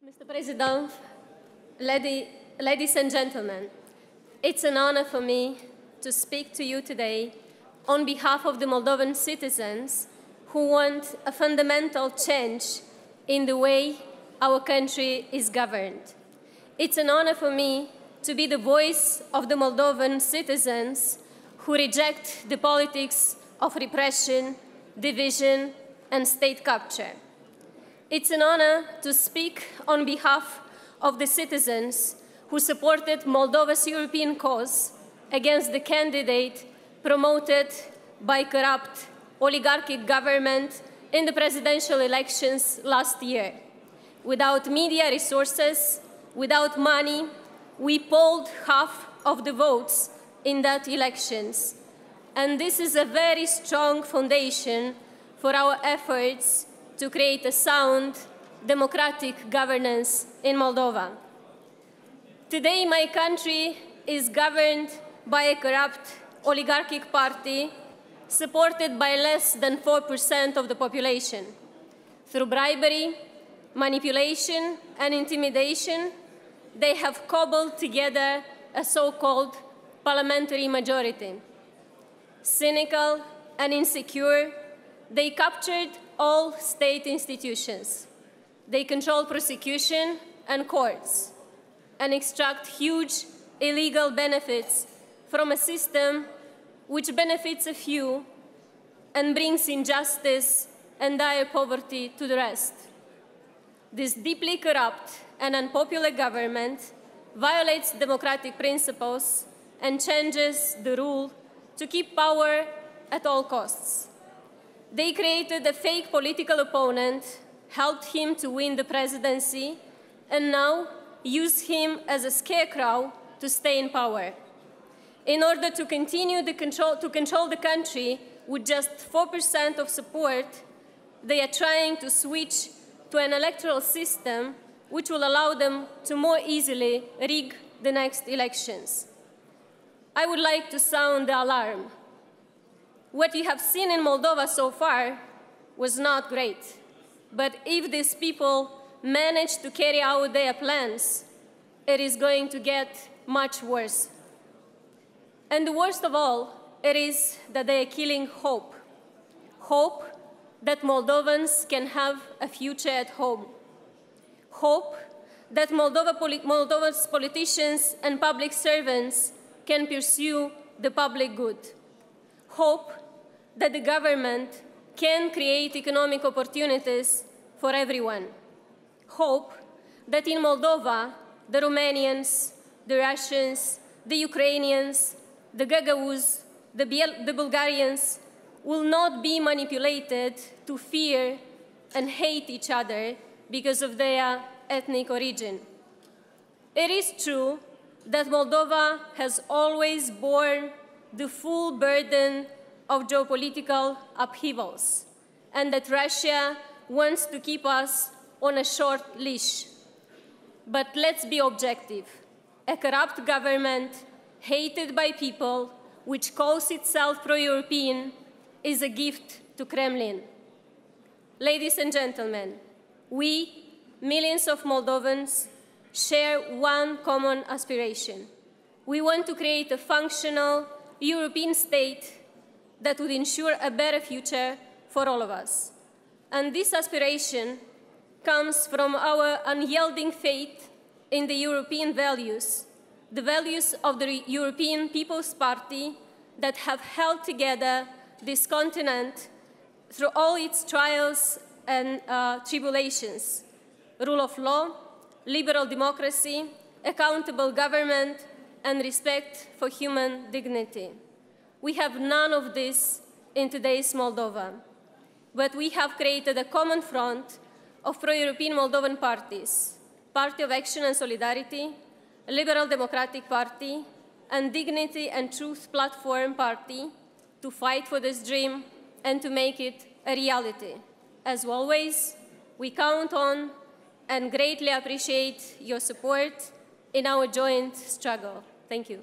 Mr. President, ladies and gentlemen, it's an honor for me to speak to you today on behalf of the Moldovan citizens who want a fundamental change in the way our country is governed. It's an honor for me to be the voice of the Moldovan citizens who reject the politics of repression, division, and state capture. It's an honor to speak on behalf of the citizens who supported Moldova's European cause against the candidate promoted by corrupt oligarchic government in the presidential elections last year. Without media resources, without money, we polled half of the votes in that elections. And this is a very strong foundation for our efforts to create a sound, democratic governance in Moldova. Today, my country is governed by a corrupt oligarchic party supported by less than 4% of the population. Through bribery, manipulation, and intimidation, they have cobbled together a so-called parliamentary majority. Cynical and insecure, they captured all state institutions. They control prosecution and courts and extract huge illegal benefits from a system which benefits a few and brings injustice and dire poverty to the rest. This deeply corrupt and unpopular government violates democratic principles and changes the rule to keep power at all costs. They created a fake political opponent, helped him to win the presidency, and now use him as a scarecrow to stay in power. In order to continue to control the country with just 4% of support, they are trying to switch to an electoral system which will allow them to more easily rig the next elections. I would like to sound the alarm. What we have seen in Moldova so far was not great. But if these people manage to carry out their plans, it is going to get much worse. And the worst of all, it is that they are killing hope. Hope that Moldovans can have a future at home. Hope that Moldova's politicians and public servants can pursue the public good. Hope that the government can create economic opportunities for everyone. Hope that in Moldova, the Romanians, the Russians, the Ukrainians, the Gagauz, the Bulgarians will not be manipulated to fear and hate each other because of their ethnic origin. It is true that Moldova has always borne the full burden of geopolitical upheavals, and that Russia wants to keep us on a short leash. But let's be objective. A corrupt government, hated by people, which calls itself pro-European, is a gift to Kremlin. Ladies and gentlemen, we, millions of Moldovans, share one common aspiration. We want to create a functional European state that would ensure a better future for all of us. And this aspiration comes from our unyielding faith in the European values, the values of the European People's Party that have held together this continent through all its trials and tribulations: rule of law, liberal democracy, accountable government, and respect for human dignity. We have none of this in today's Moldova, but we have created a common front of pro-European Moldovan parties: Party of Action and Solidarity, Liberal Democratic Party, and Dignity and Truth Platform Party, to fight for this dream and to make it a reality. As always, we count on and greatly appreciate your support in our joint struggle. Thank you.